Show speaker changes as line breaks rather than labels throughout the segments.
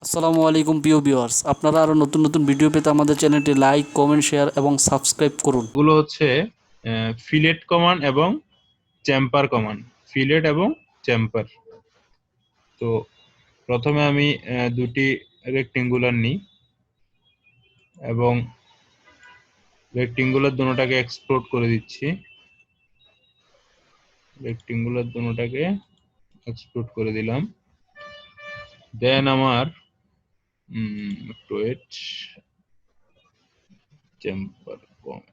আসসালামু আলাইকুম প্রিয় ভিউয়ার্স, আপনারা আরো নতুন নতুন ভিডিও পেতে আমাদের চ্যানেলটি লাইক, কমেন্ট, শেয়ার এবং সাবস্ক্রাইব করুন।
গুলো হচ্ছে ফিলেট কমান্ড এবং চেম্পার কমান্ড। ফিলেট এবং চেম্পার। তো প্রথমে আমি দুটি রেক্টেঙ্গুলার নিই এবং রেক্টেঙ্গুলার দুটোটাকে এক্সপ্লোড করে দিচ্ছি। রেক্টেঙ্গুলার দুটোটাকে এক্সপ্লোড করে দিলাম। দেন আমার একটু ওয়েট, চেম্পার কমান্ড।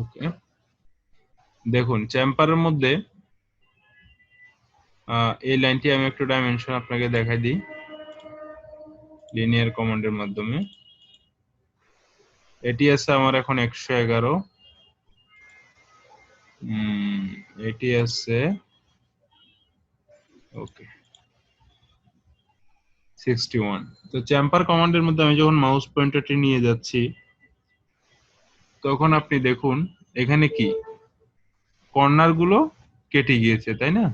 ওকে, দেখুন চেম্পারের মধ্যে এই লাইনটি আমি একটু ডাইমেনশন আপনাকে দেখাই দিই লিনিয়ার কমান্ডের মাধ্যমে। এটি আছে আমার এখন 111, এটি আছে ওকে 61। তো চেম্পার কমান্ডের মধ্যে আমি যখন মাউস পয়েন্টারটি নিয়ে যাচ্ছি তখন আপনি দেখুন এখানে কি কর্নার গুলো কেটে গিয়েছে, তাই না?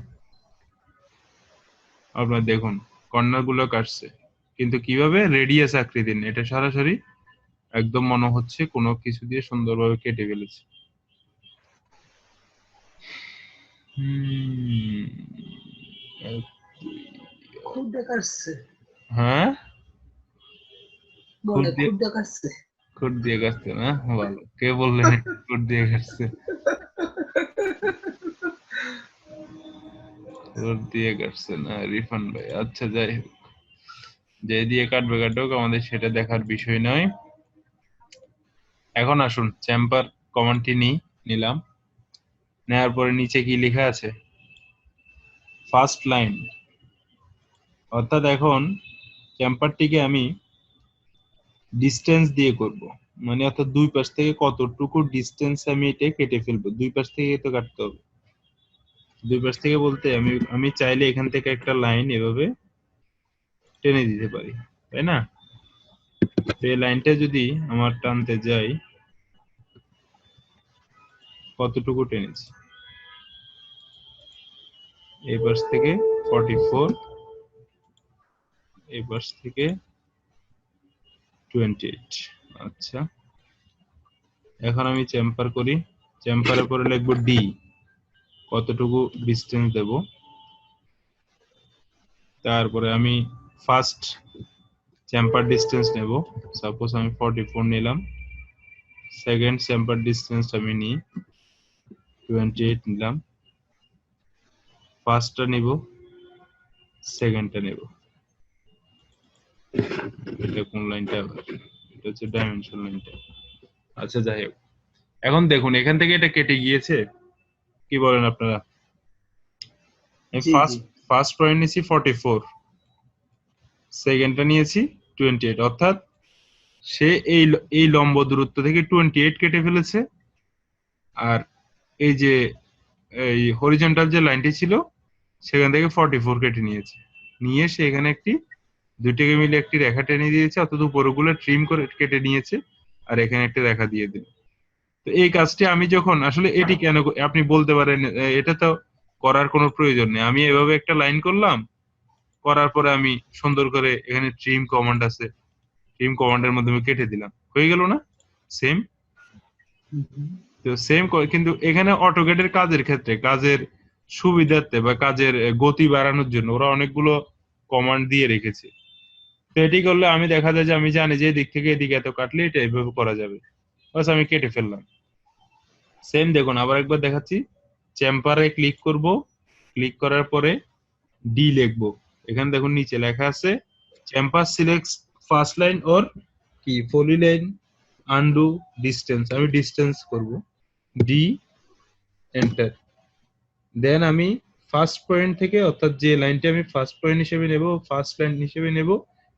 আপনারা দেখুন কর্নার গুলো কাটছে, কিন্তু কিভাবে রেডিয়াস আকৃতির না, এটা সরাসরি একদম মনে হচ্ছে কোনো কিছু দিয়ে সুন্দরভাবে কেটে ফেলেছে।
খুব দেখাচ্ছে।
হ্যাঁ,
বলে খুব দেখাচ্ছে।
খুঁট দিয়ে কাটছে না? ভালো, কে বললেন খুঁট দিয়ে কাটছে? খুঁট দিয়ে কাটছে না রিফান ভাই। আচ্ছা, যাই হোক, যে দিয়ে কাটবে কাটুক, আমাদের সেটা দেখার বিষয় নয়। এখন আসুন চেম্পার কমান্ডটি নিলাম। নেওয়ার পরে নিচে কি লেখা আছে? First line. অর্থাৎ এখন চেম্পারটিকে আমি ডিস্টেন্স দিয়ে করব, মানে অর্থাৎ দুই পাশ থেকে কতটুকু ডিস্টেন্স আমি এটা কেটে ফেলবো। দুই পাশ থেকে তো কাটতে হবে। দুই পাশ থেকে বলতে আমি চাইলে এখান থেকে একটা লাইন এভাবে টেনে দিতে পারি, তাই না? এই লাইনটা যদি আমার টানতে যাই, কতটুকু টেনেছি? এই পাশ থেকে 44, এই পাশ থেকে 28। আচ্ছা, এখন আমি চেম্পার করি। চেম্পারের পরে লিখবো ডি, কতটুকু ডিস্টেন্স দেব। তারপরে আমি ফার্স্ট চেম্পার ডিস্টেন্স নেব। সাপোজ আমি 44 নিলাম। সেকেন্ড চেম্পার ডিস্টেন্স আমি নিই 28 নিলাম। ফার্স্টটা নিব, সেকেন্ডটা নেব। এটা কোন লাইনটা? এটা হচ্ছে ডাইমেনশন লাইনটা। আচ্ছা, যাই হোক, এখন দেখুন এখান থেকে এটা কেটে গিয়েছে। কি বলেন আপনারা? ফার্স্ট পয়েন্ট নিয়েছি 44, সেকেন্ডটা নিয়েছি 28, অর্থাৎ সে এই লম্ব দূরত্ব থেকে 28 কেটে ফেলেছে। আর এই যে এই হরিজন্টাল যে লাইনটি ছিল সেখান থেকে 44 কেটে নিয়েছে। নিয়ে সে এখানে দুইটাকে মিলে একটি রেখা টেনে দিয়েছে, অর্থাৎ উপরগুলো ট্রিম করে কেটে নিয়েছে আর এখানে একটা রেখা দিয়ে দিল। তো এই কাজটি আমি যখন আসলে এটি কেন, আপনি বলতে পারেন এটা তো করার কোনো প্রয়োজন নেই। আমি এভাবে একটা লাইন করলাম, করার পরে আমি সুন্দর করে এখানে ট্রিম কমান্ড আছে, ট্রিম কমান্ডের মাধ্যমে কেটে দিলাম, হয়ে গেল না? সেম। তো সেম, কিন্তু এখানে অটোক্যাডের কাজের ক্ষেত্রে, কাজের সুবিধার্থে বা কাজের গতি বাড়ানোর জন্য ওরা অনেকগুলো কমান্ড দিয়ে রেখেছে। তো এটি করলে আমি দেখা যায় যে আমি জানি যে এদিক থেকে এদিকে এত কাটলে এটা এইভাবে করা যাবে। বাস আমি কেটে ফেললাম। সেম দেখুন, আবার একবার দেখাচ্ছি। চেম্পারে ক্লিক করব, ক্লিক করার পরে ডি লিখবো। এখানে দেখুন নিচে লেখা আছে চেম্পার সিলেক্ট ফার্স্ট লাইন অর কি পলি লাইন আনডু ডিস্টেন্স। আমি ডিস্টেন্স করব, ডি, এন্টার। দেন আমি ফার্স্ট পয়েন্ট থেকে, অর্থাৎ যে লাইনটা আমি ফার্স্ট পয়েন্ট হিসেবে নেব, ফার্স্ট লাইন হিসেবে নেব,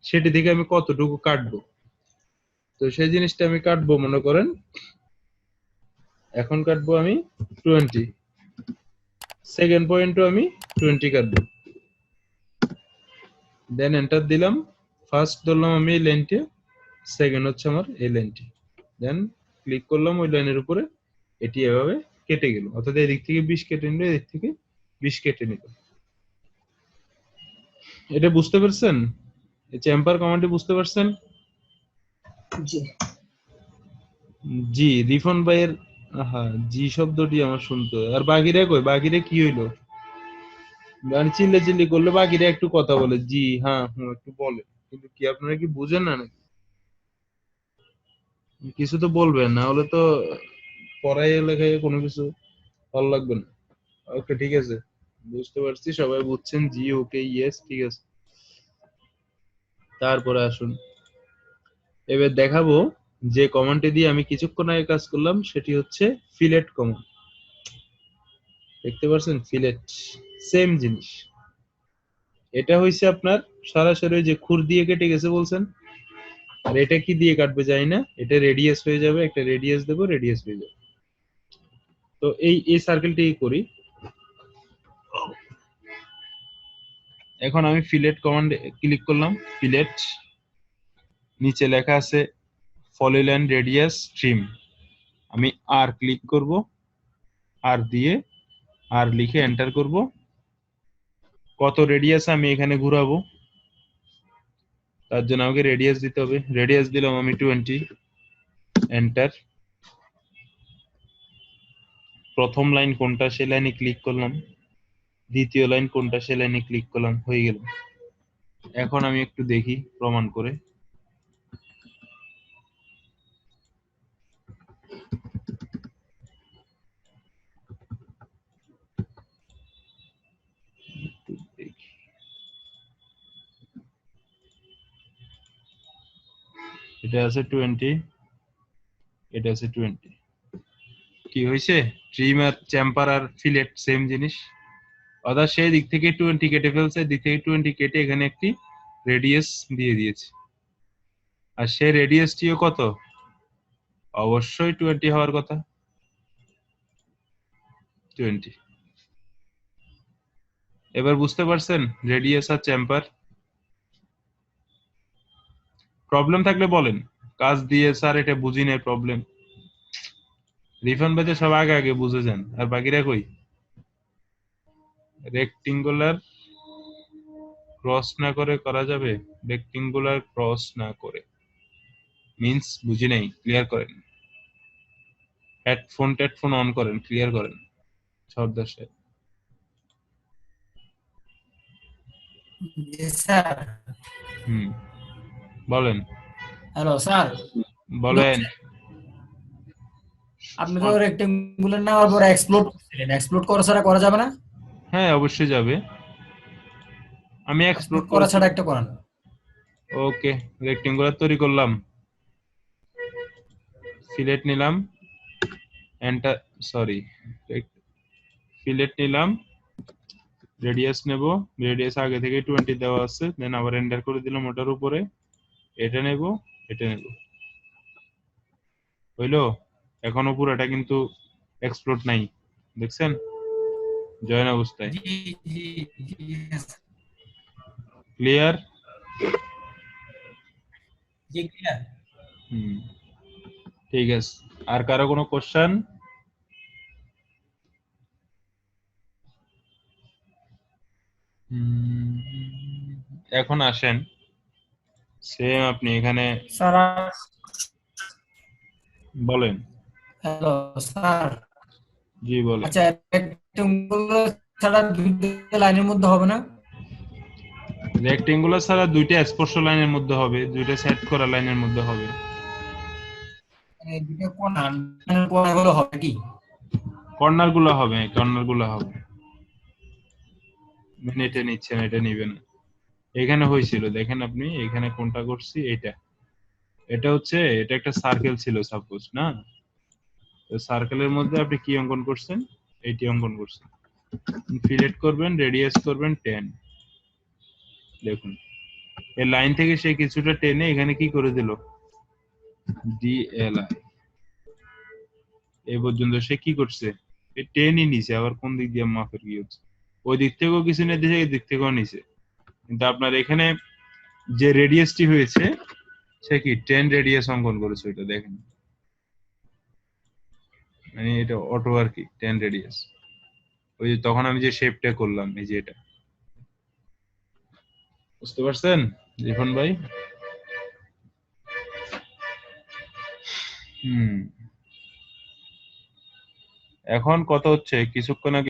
সেটি থেকে আমি কতটুকু কাটবো। তো সেই জিনিসটা আমি কাটবো, মনে করেন এখন কাটবো আমি 20। সেকেন্ড পয়েন্টও আমি 20 কাটবো। দেন এন্টার দিলাম, ফার্স্ট ধরলাম আমি এই লাইনটি, সেকেন্ড হচ্ছে আমার এই লাইনটি, দেন ক্লিক করলাম ওই লাইনের উপরে, এটি এভাবে কেটে গেল, অর্থাৎ এদিক থেকে 20 কেটে নিল, এদিক থেকে 20 কেটে নিল। এটা বুঝতে পারছেন? এই চেম্বার কমান্ডটি বুঝতে পারছেন?
জি
জি, রিফন ভাইয়ের আহা জি শব্দটি আমার শুনতে হয়। আর বাকিরা কই? বাকিরা কি হইলো? মানে চিল্লে চিল্লি করলে বাকিরা একটু কথা বলে, জি হ্যাঁ হুঁ একটু বলে, কিন্তু কি আপনারা কি বুঝেন না নাকি? কিছু তো বলবেন, না হলে তো পড়াই লেখায় কোনো কিছু ভালো লাগবে না। ওকে ঠিক আছে, বুঝতে পারছি, সবাই বুঝছেন, জি ওকে ইয়েস ঠিক আছে। তারপরে আসুন, এবার দেখাবো যে কমান্ডটি দিয়ে আমি কিছুক্ষণ আগে কাজ করলাম, সেটি হচ্ছে ফিলেট কমান্ড। দেখতে পাচ্ছেন ফিলেট, সেম জিনিস। এটা হইছে আপনার সরাসরি যে খুর দিয়ে কেটে গেছে বলছেন, আর এটা কি দিয়ে কাটবে জানি না, এটা রেডিয়াস হয়ে যাবে, একটা রেডিয়াস দেবো, রেডিয়াস হয়ে যাবে। তো এই সার্কেলটি করি। এখন আমি ফিলেট কমান্ড ক্লিক করলাম, ফিলেট, নিচে লেখা আছে পলিলাইন রেডিয়াস ট্রিম, আমি আর ক্লিক করব, আর দিয়ে আর লিখে এন্টার করব। কত রেডিয়াস আমি এখানে ঘোরাবো, তার জন্য আমাকে রেডিয়াস দিতে হবে, রেডিয়াস দিলাম আমি 20, এন্টার। প্রথম লাইন কোনটা সেই লাইনে ক্লিক করলাম, দ্বিতীয় লাইন কোনটা সেই লাইনে ক্লিক করলাম, হয়ে গেল। এখন আমি একটু দেখি প্রমাণ করে। একটু দেখি। এটা আছে 20, এটা আছে 20, কি হয়েছে? ট্রিম আর চেম্পার আর ফিলেট সেম জিনিস, অর্থাৎ সেই দিক থেকে 20 কেটে ফেলছে, দিক থেকে 20 কেটে এখানে একটি রেডিয়াস দিয়ে দিয়েছে। আর সেই রেডিয়াসটিও কত? অবশ্যই 20 হওয়ার কথা, 20। এবার বুঝতে পারছেন রেডিয়াস আর চেম্পার? প্রবলেম থাকলে বলেন, কাজ দিয়ে স্যার এটা বুঝি নাই প্রবলেম। রিফান ভাই তো সব আগে আগে বুঝে যান, আর বাকিরা কই? রেক্টেঙ্গুলার ক্রস না করে করা যাবে? রেক্টেঙ্গুলার ক্রস না করে মিন্স বুঝি নাই, ক্লিয়ার করেন। হেডফোন অন করেন, ক্লিয়ার করেন সর্দার সাহেব।
জি স্যার।
হুম, বলেন
হ্যালো স্যার,
বলেন।
আপনি তো রেক্টেঙ্গুলার নেওয়ার পর এক্সপ্লোড করছিলেন, এক্সপ্লোড করা ছাড়া করা যাবে না?
হ্যাঁ অবশ্যই যাবে, আমি এক্সপ্লোর
এক্সপ্লোড করা
করেছি।
ছাড়া একটা করান।
ওকে, রেক্টেঙ্গুলার তৈরি করলাম, ফিলেট নিলাম, এন্টার, সরি, ফিলেট নিলাম, রেডিয়াস নেব, রেডিয়াস আগে থেকে 20 দেওয়া আছে, দেন আবার এন্টার করে দিলাম ওটার উপরে, এটা নেব, এটা নেব, হইলো। এখনো পুরোটা কিন্তু এক্সপ্লোড নাই, দেখছেন জয়েন অবস্থায়,
জি জি জি
ক্লিয়ার?
জি ক্লিয়ার।
হুম, ঠিক আছে। আর কারো কোনো কোশ্চেন? এখন আসেন, সেম আপনি এখানে
স্যার
বলেন।
হ্যালো স্যার,
জি বলেন।
আচ্ছা রেক্টেঙ্গুলার ছাড়া দুইটা লাইনের মধ্যে হবে না?
রেক্টেঙ্গুলার ছাড়া দুইটা স্পর্শ লাইনের মধ্যে হবে, দুইটা সেট করা লাইনের মধ্যে হবে।
মানে দুইটা কোণা, কোণাগুলো হবে কি?
কর্নার গুলো হবে, কর্নার গুলো হবে। মানে এটা নিচ্ছেন, এটা নিবেন। এখানে হয়েছিল দেখেন আপনি, এখানে কোনটা করছি, এটা, এটা হচ্ছে, এটা একটা সার্কেল ছিল সাপোজ না, তো সার্কেলের মধ্যে আপনি কি অঙ্কন করছেন, এইটি অঙ্কন করছেন, ফিলেট করবেন, রেডিয়াস করবেন 10, দেখুন এই লাইন থেকে সে কিছুটা টেনে এখানে কি করে দিল, ডিএলআই, এই পর্যন্ত সে কি করছে, এই টেনই নিছে, আবার কোন দিক দিয়ে মাপের কি হচ্ছে, ওই দিক থেকেও কিছু নিয়ে দিছে, এই দিক থেকেও নিছে, কিন্তু আপনার এখানে যে রেডিয়াসটি হয়েছে সে কি 10 রেডিয়াস অঙ্কন করেছে, এটা দেখেন, মানে এটা অটো আর কি 10 রেডিয়াস। ওই যে তখন আমি যে শেপটা করলাম, এই যে এটা, বুঝতে পারছেন রিফন ভাই? এখন কথা হচ্ছে কিছুক্ষণ আগে